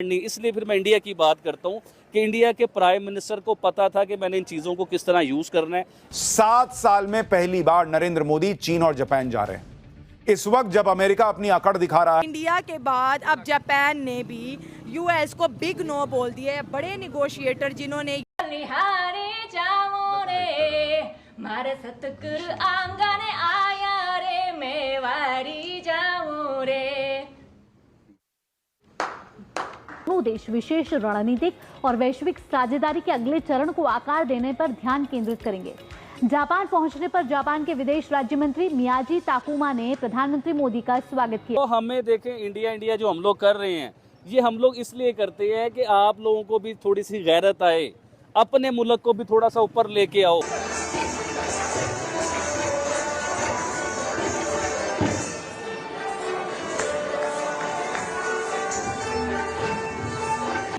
नहीं, इसलिए फिर मैं इंडिया की बात करता हूँ कि इंडिया के प्राइम मिनिस्टर को पता था कि मैंने इन चीज़ों को किस तरह यूज़ करना है। 7 साल में पहली बार नरेंद्र मोदी चीन और जापान जा रहे हैं, इस वक्त जब अमेरिका अपनी अकड़ दिखा रहा है। इंडिया के बाद अब जापान ने भी यूएस को बिग नो बोल दिया है। बड़े निगोशिएटर जिन्होंने निहारे जाओ रे मारे सतगुरु आंगन आया रे मेवारी जाओ रे। देश विशेष रणनीतिक और वैश्विक साझेदारी के अगले चरण को आकार देने पर ध्यान केंद्रित करेंगे। जापान पहुंचने पर जापान के विदेश राज्य मंत्री मियाजी ताकुमा ने प्रधानमंत्री मोदी का स्वागत किया। तो हमें देखें, इंडिया जो हम लोग कर रहे हैं, ये हम लोग इसलिए करते हैं कि आप लोगों को भी थोड़ी सी गैरत आए, अपने मुल्क को भी थोड़ा सा ऊपर लेके आओ।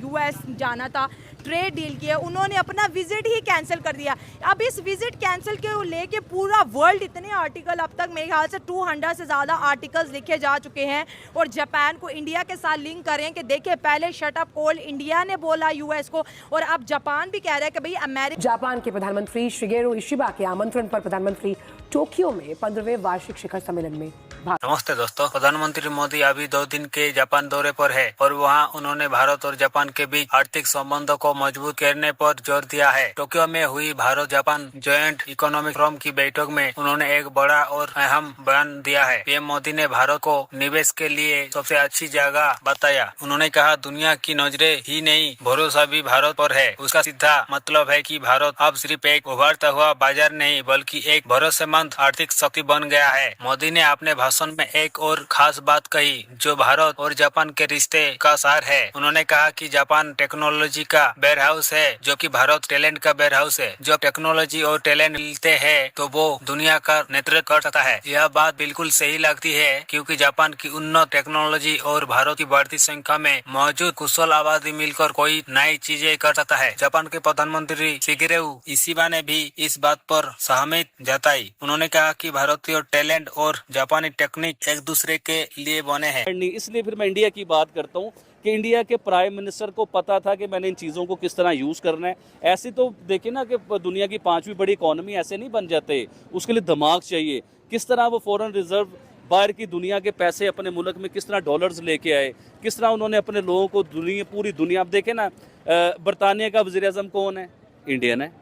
यूएस जाना था, ट्रेड डील किया, उन्होंने अपना विजिट ही कैंसिल कर दिया। अब इस विजिट कैंसिल के लेके पूरा वर्ल्ड, इतने आर्टिकल अब तक मेरे ख्याल से 200 से ज़्यादा आर्टिकल्स लिखे जा चुके हैं और जापान को इंडिया के साथ लिंक कर रहे हैं कि देखिए पहले शट अप कॉल इंडिया ने बोला यूएस को, और अब जापान भी कह रहा है कि भाई अमेरिका। जापान के प्रधानमंत्री शिगेरू इशिबा के आमंत्रण पर प्रधानमंत्री टोक्यो में 15वें वार्षिक शिखर सम्मेलन में भाग। नमस्ते दोस्तों, प्रधानमंत्री मोदी अभी 2 दिन के जापान दौरे पर है और वहां उन्होंने भारत और जापान के बीच आर्थिक संबंधों को मजबूत करने पर जोर दिया है। टोक्यो में हुई Bharat Japan joint economic forum की बैठक में उन्होंने एक बड़ा और अहम बयान दिया है। पीएम मोदी ने भारत को निवेश के लिए सबसे अच्छी जगह बताया। उन्होंने कहा, दुनिया की नजरें ही नहीं, भरोसा भी भारत पर है। उसका सीधा मतलब है कि भारत अब सिर्फ एक उभरता हुआ बाजार नहीं बल्कि एक भरोसेमंद आर्थिक शक्ति बन गया है। मोदी ने अपने भाषण में एक और खास बात कही जो भारत और जापान के रिश्ते का सार है। उन्होंने कहा कि जापान टेक्नोलॉजी का वेयरहाउस है जो कि भारत टैलेंट का वेयरहाउस है। जब टेक्नोलॉजी और टैलेंट मिलते हैं तो वो दुनिया का नेतृत्व कर सकता है। यह बात बिल्कुल सही लगती है क्योंकि जापान की उन्नत टेक्नोलॉजी और भारत की बढ़ती संख्या में मौजूद कुशल आबादी मिलकर कोई नई चीजें कर सकता है। जापान के प्रधानमंत्री शिगेरू इशिबा ने भी इस बात पर सहमति जताई। उन्होंने कहा कि भारतीय टैलेंट और जापानी टेक्निक एक दूसरे के लिए बने हैं। नहीं, इसलिए फिर मैं इंडिया की बात करता हूँ कि इंडिया के प्राइम मिनिस्टर को पता था कि मैंने इन चीज़ों को किस तरह यूज़ करना है। ऐसे तो देखिए ना कि दुनिया की 5वीं बड़ी इकॉनमी ऐसे नहीं बन जाते, उसके लिए दिमाग चाहिए। किस तरह वो फॉरेन रिजर्व बाहर की दुनिया के पैसे अपने मुल्क में किस तरह डॉलर्स लेके आए, किस तरह उन्होंने अपने लोगों को पूरी दुनिया। आप देखें ना, बरतानिया का वज़ीर आज़म कौन है? इंडियन है।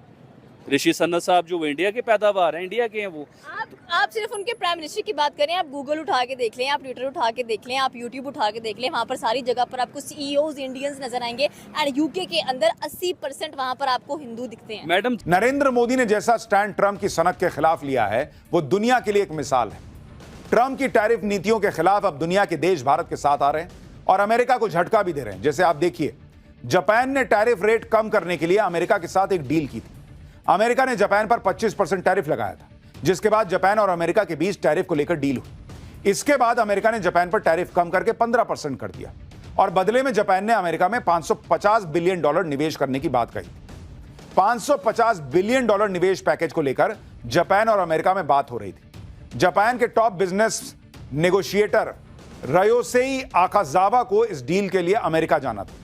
ऋषि सन्ना साहब जो इंडिया के पैदावार हैं, इंडिया के हैं वो। आप सिर्फ उनके प्राइम मिनिस्टर की बात करें, आप गूगल उठा के देख लें, आप ट्विटर उठा के देख लें, आप यूट्यूब उठा के देख लें, वहाँ पर सारी जगह पर आपको सीईओज इंडियंस नजर आएंगे। एंड यूके के अंदर 80% वहाँ पर आपको हिंदू दिखते हैं। मैडम, नरेंद्र मोदी ने जैसा स्टैंड ट्रंप की सनक के खिलाफ लिया है वो दुनिया के लिए एक मिसाल है। ट्रंप की टैरिफ नीतियों के खिलाफ अब दुनिया के देश भारत के साथ आ रहे हैं और अमेरिका को झटका भी दे रहे हैं। जैसे आप देखिए, जापान ने टैरिफ रेट कम करने के लिए अमेरिका के साथ एक डील की थी। अमेरिका ने जापान पर 25% टैरिफ लगाया था, जिसके बाद जापान और अमेरिका के बीच टैरिफ को लेकर डील हुई। इसके बाद अमेरिका ने जापान पर टैरिफ कम करके 15% कर दिया और बदले में जापान ने अमेरिका में $550 बिलियन निवेश करने की बात कही। $550 बिलियन निवेश पैकेज को लेकर जापान और अमेरिका में बात हो रही थी। जापान के टॉप बिजनेस नेगोशिएटर रयोसेई आकाजावा को इस डील के लिए अमेरिका जाना था,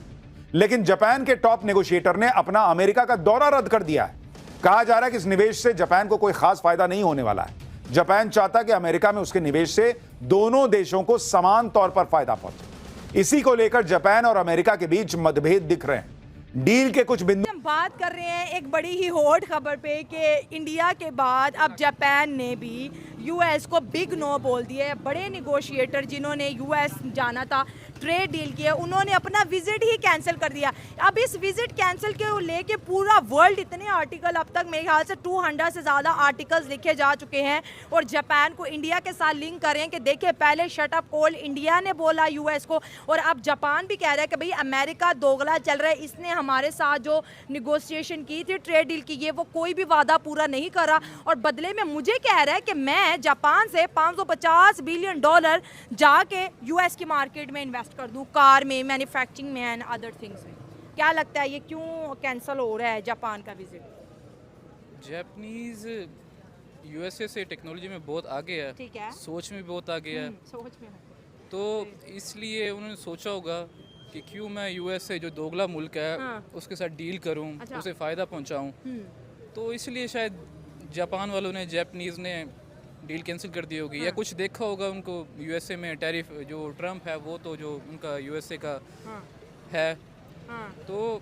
लेकिन जापान के टॉप नेगोशिएटर ने अपना अमेरिका का दौरा रद्द कर दिया है। कहा जा रहा है कि इस निवेश से जापान को कोई खास फायदा नहीं होने वाला है। जापान चाहता कि अमेरिका में उसके निवेश से दोनों देशों को समान तौर पर फायदा पहुंचे। इसी को लेकर जापान और अमेरिका के बीच मतभेद दिख रहे हैं। डील के कुछ बिंदु हम बात कर रहे हैं एक बड़ी ही हॉट खबर पे कि इंडिया के बाद अब जापान ने भी यूएस को बिग नो बोल दिया है। बड़े निगोशिएटर जिन्होंने यूएस जाना था, ट्रेड डील किया, उन्होंने अपना विजिट ही कैंसिल कर दिया। अब इस विजिट कैंसिल के लेके पूरा वर्ल्ड, इतने आर्टिकल अब तक मेरे ख्याल से 200 से ज़्यादा आर्टिकल्स लिखे जा चुके हैं और जापान को इंडिया के साथ लिंक कर रहे हैं कि देखिए पहले शट अप कॉल इंडिया ने बोला यूएस को, और अब जापान भी कह रहा है कि भाई अमेरिका दोगला चल रहा है, इसने हमारे साथ जो निगोशिएशन की थी ट्रेड डील की, ये वो कोई भी वादा पूरा नहीं कर रहा और बदले में मुझे कह रहा है कि मैं जापान से $550 बिलियन जाके यूएस की मार्केट में इन्वेस्ट कर दूं, कार में, मैन्युफैक्चरिंग में एंड अदर थिंग्स में। क्या लगता है ये क्यों कैंसिल हो रहा है जापान का विजिट? जापानीज यूएसए से टेक्नोलॉजी में बहुत आगे है, ठीक है, सोच में बहुत आगे है, सोच में तो इसलिए उन्होंने सोचा होगा कि क्यों मैं यूएस से जो दोगला मुल्क है हाँ। उसके साथ डील करूं, अच्छा। उसे फ़ायदा पहुंचाऊं। तो इसलिए शायद जापान वालों ने, जापानीज़ ने डील कैंसिल कर दी होगी, या कुछ देखा होगा उनको यूएसए में टैरिफ जो ट्रम्प है वो तो जो उनका यूएसए का है, तो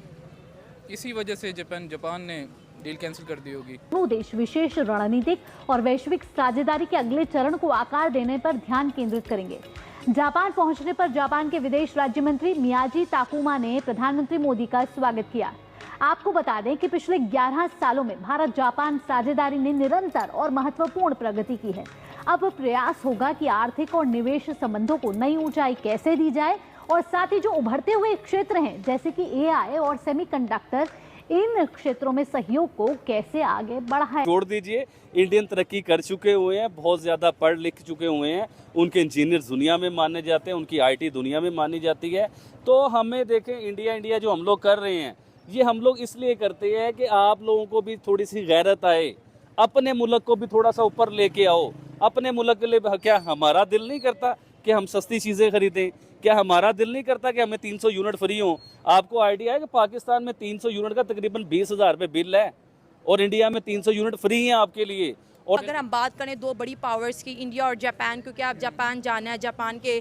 इसी वजह से जापान ने डील कैंसिल कर दी होगी। दोनों देश विशेष रणनीतिक और वैश्विक साझेदारी के अगले चरण को आकार देने पर ध्यान केंद्रित करेंगे। जापान पहुंचने पर जापान के विदेश राज्य मंत्री मियाजी ताकुमा ने प्रधानमंत्री मोदी का स्वागत किया। आपको बता दें कि पिछले 11 सालों में भारत जापान साझेदारी ने निरंतर और महत्वपूर्ण प्रगति की है। अब प्रयास होगा कि आर्थिक और निवेश संबंधों को नई ऊंचाई कैसे दी जाए और साथ ही जो उभरते हुए क्षेत्र हैं जैसे कि एआई और सेमीकंडक्टर, इन क्षेत्रों में सहयोग को कैसे आगे बढ़ाएं। छोड़ दीजिए, इंडियन तरक्की कर चुके हुए हैं, बहुत ज़्यादा पढ़ लिख चुके हुए हैं, उनके इंजीनियर्स दुनिया में माने जाते हैं, उनकी आईटी दुनिया में मानी जाती है। तो हमें देखें, इंडिया जो हम लोग कर रहे हैं, ये हम लोग इसलिए करते हैं कि आप लोगों को भी थोड़ी सी गैरत आए, अपने मुल्क को भी थोड़ा सा ऊपर लेके आओ। अपने मुल्क के लिए क्या हमारा दिल नहीं करता कि हम सस्ती चीज़ें खरीदें? क्या हमारा दिल नहीं करता कि हमें 300 यूनिट फ्री हो? आपको आइडिया है कि पाकिस्तान में 300 यूनिट का तकरीबन 20,000 रुपये बिल है और इंडिया में 300 यूनिट फ्री हैं आपके लिए। और अगर हम बात करें दो बड़ी पावर्स की, इंडिया और जापान, क्योंकि आप जापान जाना है, जापान के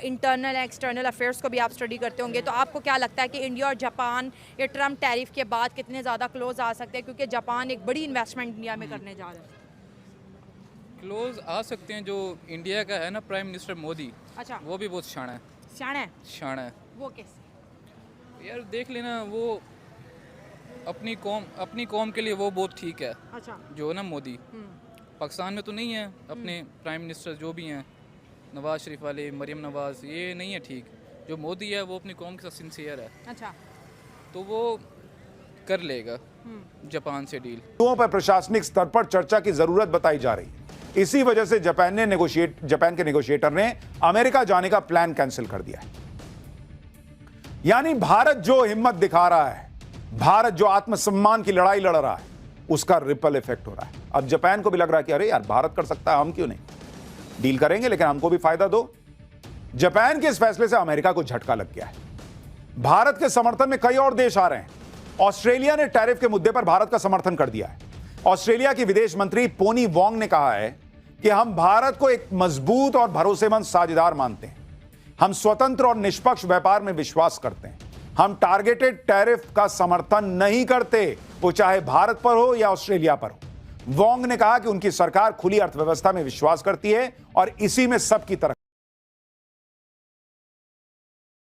इंटरनल एक्सटर्नल अफेयर्स को भी आप स्टडी करते होंगे, तो आपको क्या लगता है कि इंडिया और जापान ये ट्रम्प टैरिफ के बाद कितने ज़्यादा क्लोज आ सकते हैं, क्योंकि जापान एक बड़ी इन्वेस्टमेंट इंडिया में करने जा रहा है? क्लोज आ सकते हैं। जो इंडिया का है ना प्राइम मिनिस्टर मोदी, अच्छा, वो भी बहुत शाना है। शाना है? शाना है वो कैसे? यार, देख लेना, वो अपनी कौम के लिए वो बहुत ठीक है। अच्छा। जो ना मोदी पाकिस्तान में तो नहीं है, अपने प्राइम मिनिस्टर जो भी हैं, नवाज शरीफ वाले, मरियम नवाज, ये नहीं है ठीक। जो मोदी है वो अपनी कौम के साथ सिंसियर है, अच्छा, तो वो कर लेगा जापान से डील। मुद्दों पर प्रशासनिक स्तर पर चर्चा की जरूरत बताई जा रही है। इसी वजह से जापान के नेगोशिएटर ने अमेरिका जाने का प्लान कैंसिल कर दिया है। यानी भारत जो हिम्मत दिखा रहा है, भारत जो आत्मसम्मान की लड़ाई लड़ रहा है, उसका रिपल इफेक्ट हो रहा है। अब जापान को भी लग रहा है कि अरे यार, भारत कर सकता है, हम क्यों नहीं? डील करेंगे लेकिन हमको भी फायदा दो। जापान के इस फैसले से अमेरिका को झटका लग गया है। भारत के समर्थन में कई और देश आ रहे हैं। ऑस्ट्रेलिया ने टैरिफ के मुद्दे पर भारत का समर्थन कर दिया है। ऑस्ट्रेलिया की विदेश मंत्री पोनी वोंग ने कहा है कि हम भारत को एक मजबूत और भरोसेमंद साझेदार मानते हैं। हम स्वतंत्र और निष्पक्ष व्यापार में विश्वास करते हैं। हम टारगेटेड टैरिफ का समर्थन नहीं करते, वो चाहे भारत पर हो या ऑस्ट्रेलिया पर हो। वोंग ने कहा कि उनकी सरकार खुली अर्थव्यवस्था में विश्वास करती है और इसी में सबकी तरफ